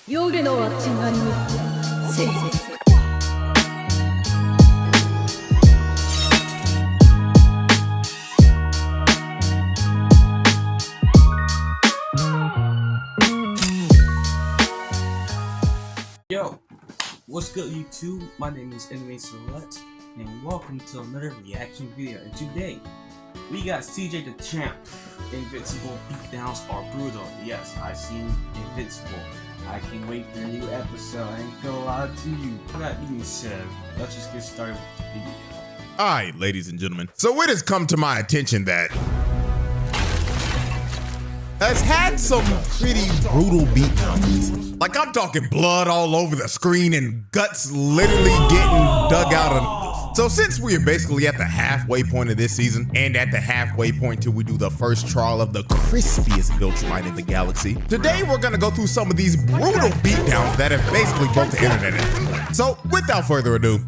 夜のあちがにせい。Yo, what's good YouTube? My name is Invincible and welcome to another reaction video. And today, we got CJ the Champ. Invincible beatdowns are brutal. Yes, I've seen Invincible. I can't wait for a new episode. I ain't gonna lie to you. That being said, let's just get started with the video. Alright, ladies and gentlemen. So it has come to my attention that has had some pretty brutal beatdowns. Like, I'm talking blood all over the screen and guts literally getting dug out of. So since we are basically at the halfway point of this season, and at the halfway point till we do the first trial of the crispiest Viltrumite in the galaxy, today we're gonna go through some of these brutal beatdowns that have basically broke the internet. So without further ado,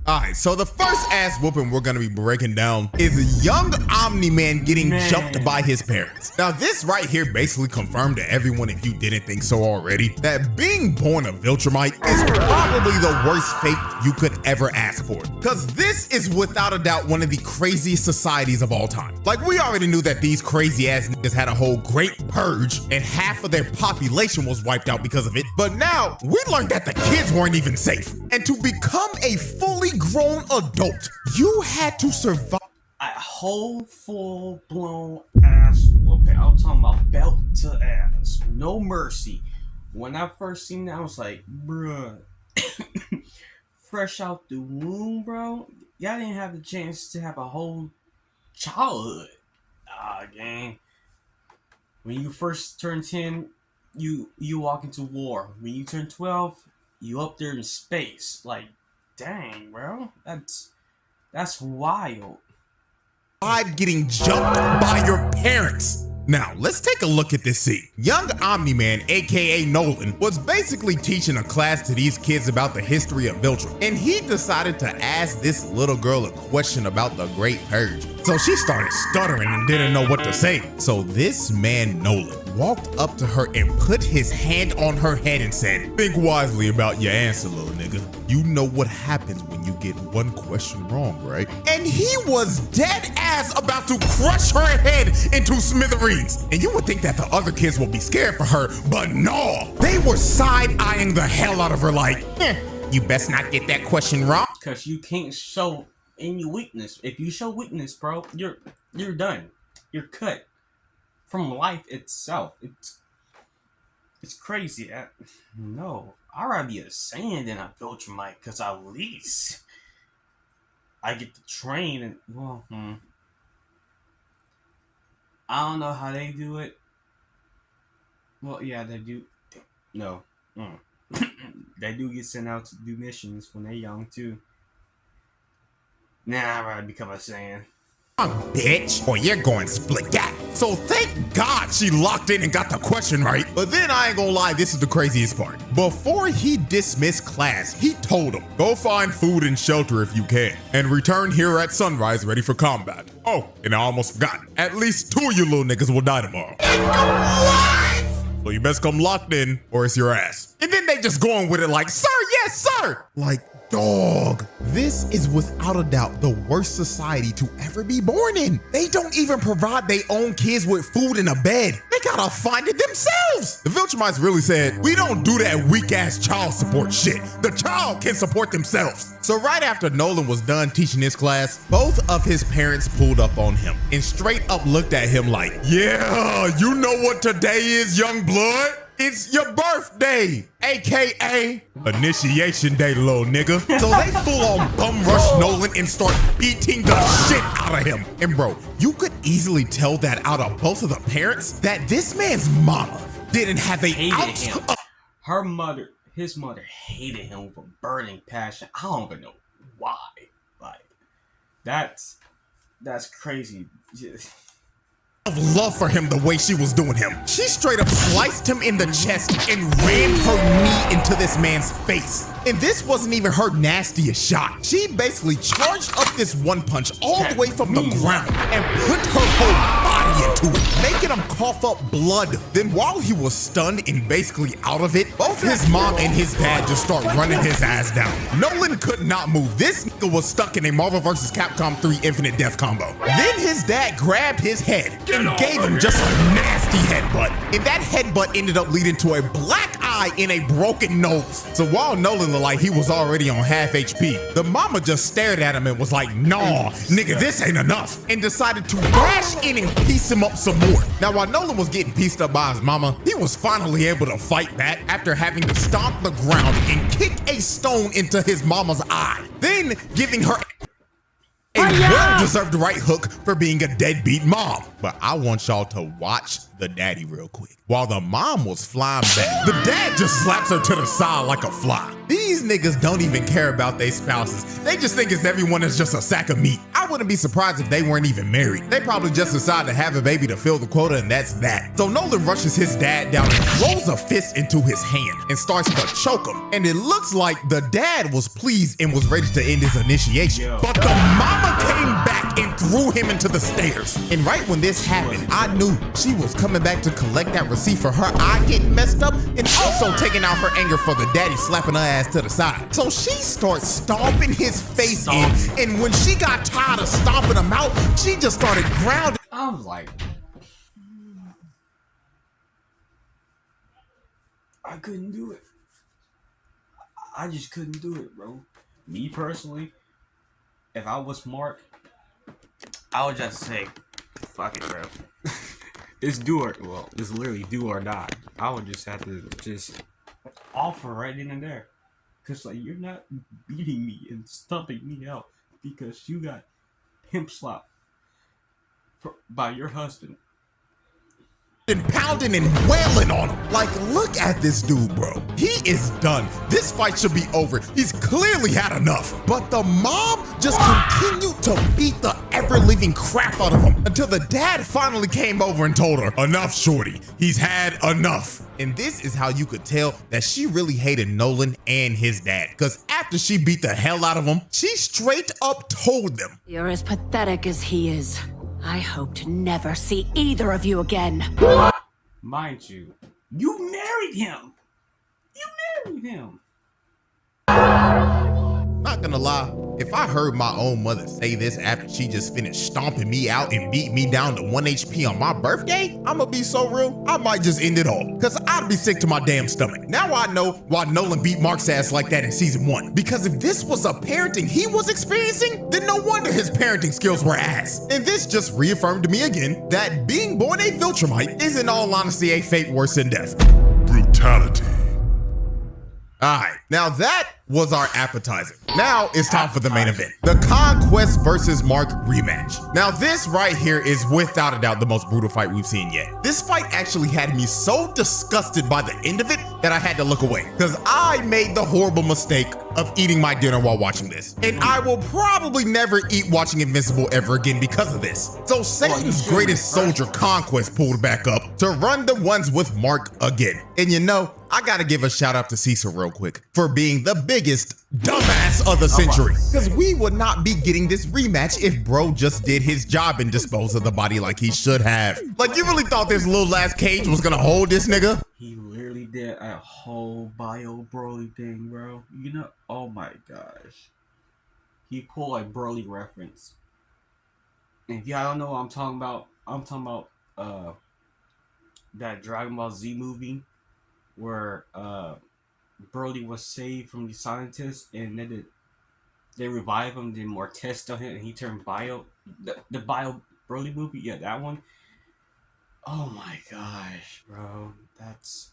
alright, so the first ass whooping we're gonna be breaking down is young Omni-Man getting jumped by his parents. Now this right here basically confirmed to everyone, if you didn't think so already, that being born a Viltrumite is probably the worst fate you could ever ask for. Cause this is without a doubt one of the craziest societies of all time. Like, we already knew that these crazy ass niggas had a whole great purge and half of their population was wiped out because of it. But now we learned that the kids weren't even safe. And to become a fully grown adult, you had to survive A whole full-blown ass whooping. I'm talking about belt to ass. No mercy. When I first seen that, I was like, bruh. Fresh out the womb, bro. Y'all didn't have the chance to have a whole childhood. Gang. When you first turn 10, you walk into war. When you turn 12, you up there in space. Like, dang, bro. That's wild. getting jumped by your parents. Now, let's take a look at this scene. Young Omni-Man, aka Nolan, was basically teaching a class to these kids about the history of Viltrum, and he decided to ask this little girl a question about the Great Purge. So she started stuttering and didn't know what to say. So this man, Nolan, walked up to her and put his hand on her head and said, "Think wisely about your answer, little nigga. You know what happens when you get one question wrong, right?" And he was dead ass about to crush her head into smithereens. And you would think that the other kids would be scared for her, but no. They were side-eyeing the hell out of her like, you best not get that question wrong. Cause you can't show any weakness. If you show weakness, bro, you're done. You're cut from life itself. It's crazy. No, I'd rather be a Saiyan than a Viltrumite, cause at least I get to train and I don't know how they do it. Well, yeah, they do. No, they do get sent out to do missions when they're young too. Nah, I'd rather become a Saiyan. Bitch, or you're going split gap. So thank God she locked in and got the question right. But then I ain't gonna lie, this is the craziest part. Before he dismissed class, he told them, go find food and shelter if you can, and return here at sunrise ready for combat. Oh, and I almost forgot. At least 2 of you little niggas will die tomorrow. So you best come locked in or it's your ass. And then they just going with it like, sir, yes, sir. Like, dog, this is without a doubt the worst society to ever be born in. They don't even provide their own kids with food and a bed. They gotta find it themselves. The Viltrumites really said, we don't do that weak ass child support shit. The child can support themselves. So right after Nolan was done teaching his class, both of his parents pulled up on him and straight up looked at him like, yeah, you know what today is, young blood? It's your birthday, aka initiation day, little nigga. So they full on bum rush Nolan and start beating the shit out of him. And bro, you could easily tell that out of both of the parents that this man's mama didn't have a ounce of. Her mother, his mother hated him with a burning passion. I don't even know why. Like, that's crazy. of love for him the way she was doing him. She straight up sliced him in the chest and rammed her knee into this man's face. And this wasn't even her nastiest shot. She basically charged up this one punch all the way from the ground and put her whole body into it, making him cough up blood. Then while he was stunned and basically out of it, both his mom and his dad just start running his ass down. Nolan could not move. This nigga was stuck in a Marvel vs. Capcom 3 Infinite Death combo. Then his dad grabbed his head and gave him just a nasty headbutt. And that headbutt ended up leading to a black eye and a broken nose. So while Nolan looked like he was already on half HP, the mama just stared at him and was like, nah, nigga, this ain't enough, and decided to dash in and piece him up some more. Now, while Nolan was getting pieced up by his mama, he was finally able to fight back after having to stomp the ground and kick a stone into his mama's eye, then giving her a well-deserved right hook for being a deadbeat mom. But I want y'all to watch the daddy real quick. While the mom was flying back, the dad just slaps her to the side like a fly. These niggas don't even care about their spouses. They just think everyone is just a sack of meat. I wouldn't be surprised if they weren't even married. They probably just decided to have a baby to fill the quota, and that's that. So Nolan rushes his dad down and throws a fist into his hand and starts to choke him. And it looks like the dad was pleased and was ready to end his initiation. But the mama came back and threw him into the stairs. And right when this happened, I knew she was coming back to collect that receipt for her eye getting messed up and also taking out her anger for the daddy slapping her ass to the side. So she starts stomping his face in, and when she got tired of stomping him out, she just started grounding. I was like, I couldn't do it. I just couldn't do it, bro. Me personally, if I was Mark, I would just say, fuck it, bro. It's it's literally do or die. I would just have to just offer right in and there. Cause like, you're not beating me and stumping me out because you got pimp slapped by your husband. And pounding and wailing on him. Like, look at this dude, bro. He is done. This fight should be over. He's clearly had enough. But the mom just continued to beat the ever-living crap out of him until the dad finally came over and told her, enough, shorty. He's had enough. And this is how you could tell that she really hated Nolan and his dad. Because after she beat the hell out of him, she straight up told them, You're as pathetic as he is. I hope to never see either of you again. Mind you, you married him. You married him. Not gonna lie, if I heard my own mother say this after she just finished stomping me out and beat me down to 1 HP on my birthday, I'ma be so real, I might just end it all. Cause I'd be sick to my damn stomach. Now I know why Nolan beat Mark's ass like that in season 1. Because if this was a parenting he was experiencing, then no wonder his parenting skills were ass. And this just reaffirmed to me again that being born a Viltrumite is in all honesty a fate worse than death. Brutality. Alright, now that was our appetizer. Now it's time for the main event. The Conquest versus Mark rematch. Now this right here is without a doubt the most brutal fight we've seen yet. This fight actually had me so disgusted by the end of it that I had to look away. Because I made the horrible mistake of eating my dinner while watching this. And I will probably never eat watching Invincible ever again because of this. So Satan's greatest soldier Conquest pulled back up to run the ones with Mark again. And you know, I gotta give a shout out to Cecil real quick for being the biggest dumbass of the century. Because we would not be getting this rematch if bro just did his job and disposed of the body like he should have. Like, you really thought this little ass cage was gonna hold this nigga? He literally did a whole bio Broly thing, bro. You know, oh my gosh. He pulled a Broly reference. And if y'all don't know what I'm talking about that Dragon Ball Z movie where Broly was saved from the scientists and then they revive him, did more tests on him, and he turned bio. The bio Broly movie, yeah, that one. Oh my gosh, bro. That's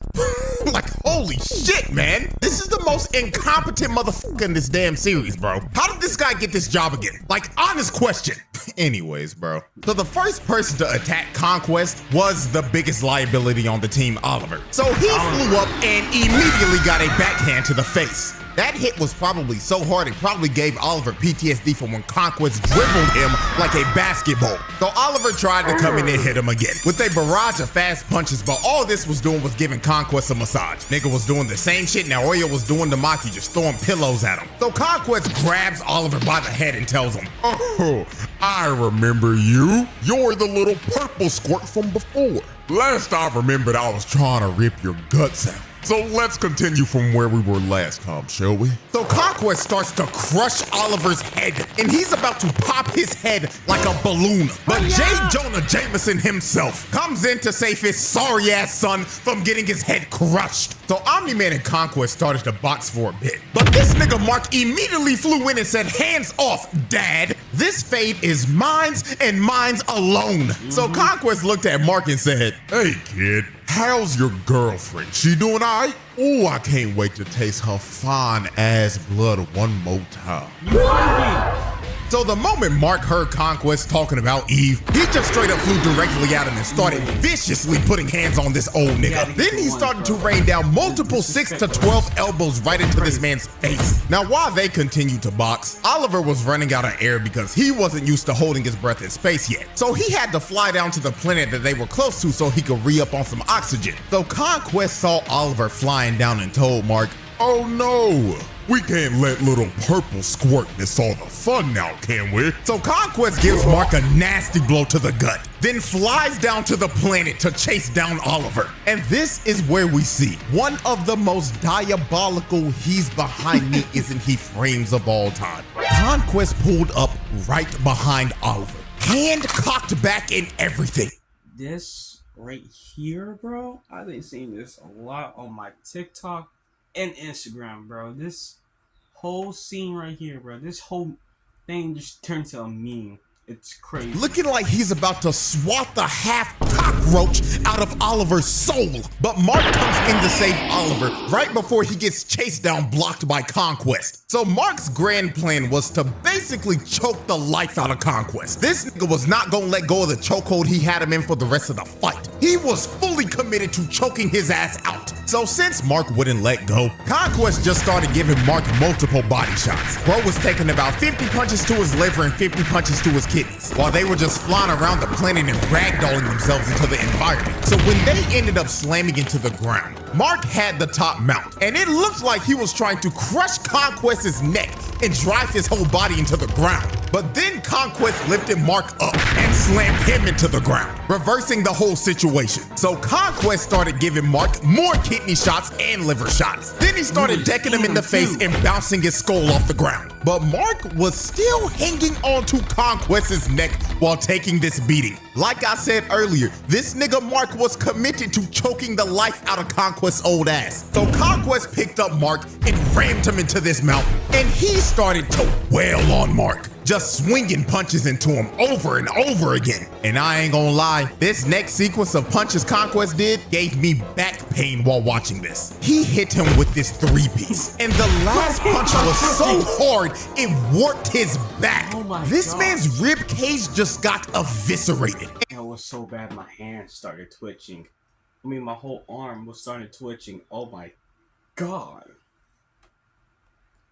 like, holy shit, man. This is the most incompetent motherfucker in this damn series, bro. How did this guy get this job again? Like, honest question. Anyways, bro. So the first person to attack Conquest was the biggest liability on the team, Oliver. So he flew up and immediately got a backhand to the face. That hit was probably so hard it probably gave Oliver PTSD from when Conquest dribbled him like a basketball. So Oliver tried to come in and hit him again with a barrage of fast punches, but all this was doing was giving Conquest a massage. Nigga was doing the same shit Naoya was doing to Maki, just throwing pillows at him. So Conquest grabs Oliver by the head and tells him, "Oh, I remember you. You're the little purple squirt from before. Last I remembered, I was trying to rip your guts out. So let's continue from where we were last time, shall we?" So Conquest starts to crush Oliver's head, and he's about to pop his head like a balloon. But J. Jonah Jameson himself comes in to save his sorry-ass son from getting his head crushed. So Omni-Man and Conquest started to box for a bit. But this nigga Mark immediately flew in and said, "Hands off, Dad. This fate is mine's and mine's alone." So Conquest looked at Mark and said, "Hey, kid. How's your girlfriend? She doing all right? Oh, I can't wait to taste her fine ass blood one more time." So the moment Mark heard Conquest talking about Eve, he just straight up flew directly at him and started viciously putting hands on this old nigga. Then he started to rain down multiple 6 to 12 elbows right into this man's face. Now while they continued to box, Oliver was running out of air because he wasn't used to holding his breath in space yet. So he had to fly down to the planet that they were close to so he could re-up on some oxygen. So Conquest saw Oliver flying down and told Mark, "Oh no, we can't let little purple squirt miss all the fun now, can we?" So Conquest gives Mark a nasty blow to the gut, then flies down to the planet to chase down Oliver. And this is where we see one of the most diabolical "he's behind me, isn't he" frames of all time. Conquest pulled up right behind Oliver, hand cocked back and everything. This right here, bro, I've been seeing this a lot on my TikTok and Instagram, bro. This whole scene right here, bro, this whole thing just turned to a meme. It's crazy. Looking like he's about to swat the half cockroach out of Oliver's soul. But Mark comes in to save Oliver right before he gets chased down, blocked by Conquest. So Mark's grand plan was to basically choke the life out of Conquest. This nigga was not gonna let go of the chokehold he had him in for the rest of the fight. He was fully committed to choking his ass out. So since Mark wouldn't let go, Conquest just started giving Mark multiple body shots. Bro was taking about 50 punches to his liver and 50 punches to his kidneys, while they were just flying around the planet and ragdolling themselves into the environment. So when they ended up slamming into the ground, Mark had the top mount, and it looked like he was trying to crush Conquest's neck and drive his whole body into the ground. But then Conquest lifted Mark up and slammed him into the ground, reversing the whole situation. So Conquest started giving Mark more kidney shots and liver shots. Then he started decking him in the face and bouncing his skull off the ground. But Mark was still hanging on to Conquest's neck while taking this beating. Like I said earlier, this nigga Mark was committed to choking the life out of Conquest's old ass. So Conquest picked up Mark and rammed him into this mountain, and he started to wail on Mark, just swinging punches into him over and over again. And I ain't gonna lie, this next sequence of punches Conquest did gave me back pain while watching this. He hit him with this 3-piece, and the last punch was so hard it warped his back. This man's rib cage just got eviscerated. It was so bad my hand started twitching. I mean, my whole arm was starting twitching. Oh my god.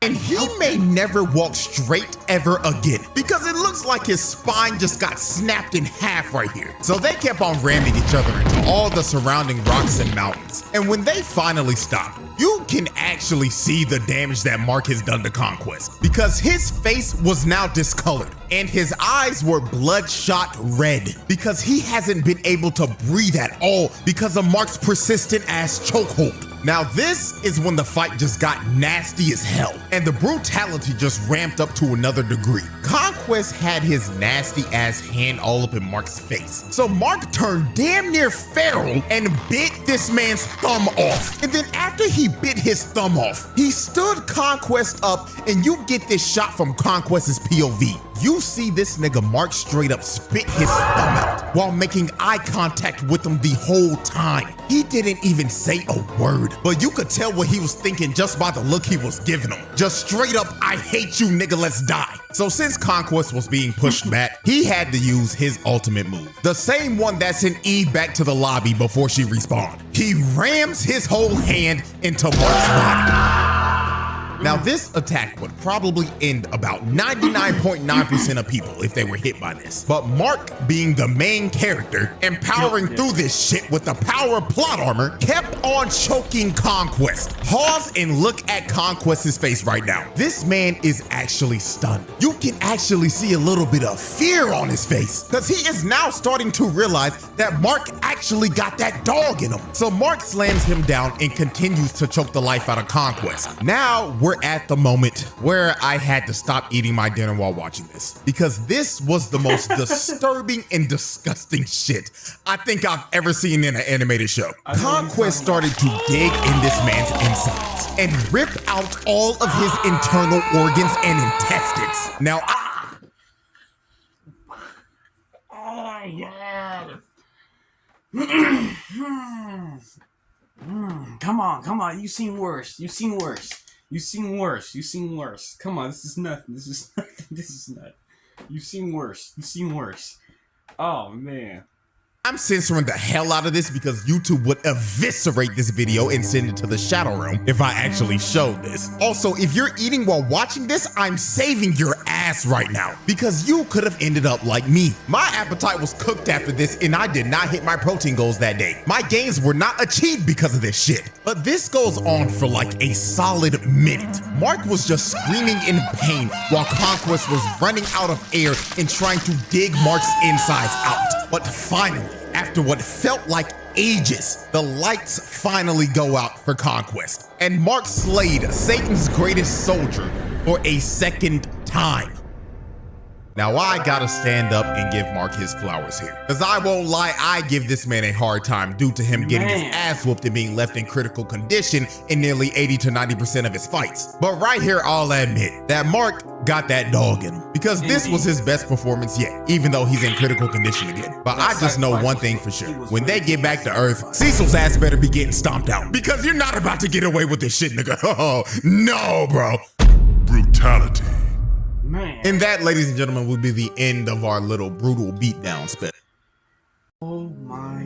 And he may never walk straight ever again, because it looks like his spine just got snapped in half right here. So they kept on ramming each other into all the surrounding rocks and mountains. And when they finally stopped, you can actually see the damage that Mark has done to Conquest, because his face was now discolored and his eyes were bloodshot red, because he hasn't been able to breathe at all because of Mark's persistent ass chokehold. Now this is when the fight just got nasty as hell, and the brutality just ramped up to another degree. Conquest had his nasty ass hand all up in Mark's face. So Mark turned damn near feral and bit this man's thumb off. And then after he bit his thumb off, he stood Conquest up, and you get this shot from Conquest's POV. You see this nigga Mark straight up spit his thumb out while making eye contact with him the whole time. He didn't even say a word, but you could tell what he was thinking just by the look he was giving him. Just straight up, "I hate you, nigga, let's die." So since Conquest was being pushed back, he had to use his ultimate move, the same one that sent Eve back to the lobby before she respawned. He rams his whole hand into Mark's body. Now, this attack would probably end about 99.9% of people if they were hit by this. But Mark, being the main character and powering through this shit with the power of plot armor, kept on choking Conquest. Pause and look at Conquest's face right now. This man is actually stunned. You can actually see a little bit of fear on his face because he is now starting to realize that Mark actually got that dog in him. So Mark slams him down and continues to choke the life out of Conquest. Now we're at the moment where I had to stop eating my dinner while watching this because this was the most disturbing and disgusting shit I think I've ever seen in an animated show. Conquest started to dig in this man's insides and rip out all of his internal organs and intestines. Now, oh yeah. Come on. You've seen worse. Come on, this is nothing. You've seen worse. Oh, man. I'm censoring the hell out of this because YouTube would eviscerate this video and send it to the Shadow Realm if I actually showed this. Also, if you're eating while watching this, I'm saving your ass right now because you could have ended up like me. My appetite was cooked after this and I did not hit my protein goals that day. My gains were not achieved because of this shit. But this goes on for like a solid minute. Mark was just screaming in pain while Conquest was running out of air and trying to dig Mark's insides out. But finally, after what felt like ages, the lights finally go out for Conquest, and Mark slayed Satan's greatest soldier for a second time. Now I gotta stand up and give Mark his flowers here, because I won't lie, I give this man a hard time due to him getting his ass whooped and being left in critical condition in nearly 80 to 90% of his fights. But right here, I'll admit that Mark got that dog in him, because this was his best performance yet, even though he's in critical condition again. But I just know one thing for sure, when they get back to Earth, Cecil's ass better be getting stomped out, because you're not about to get away with this shit, nigga. Oh, no, bro. Brutality. Man. And that, ladies and gentlemen, will be the end of our little brutal beatdown spell. Oh my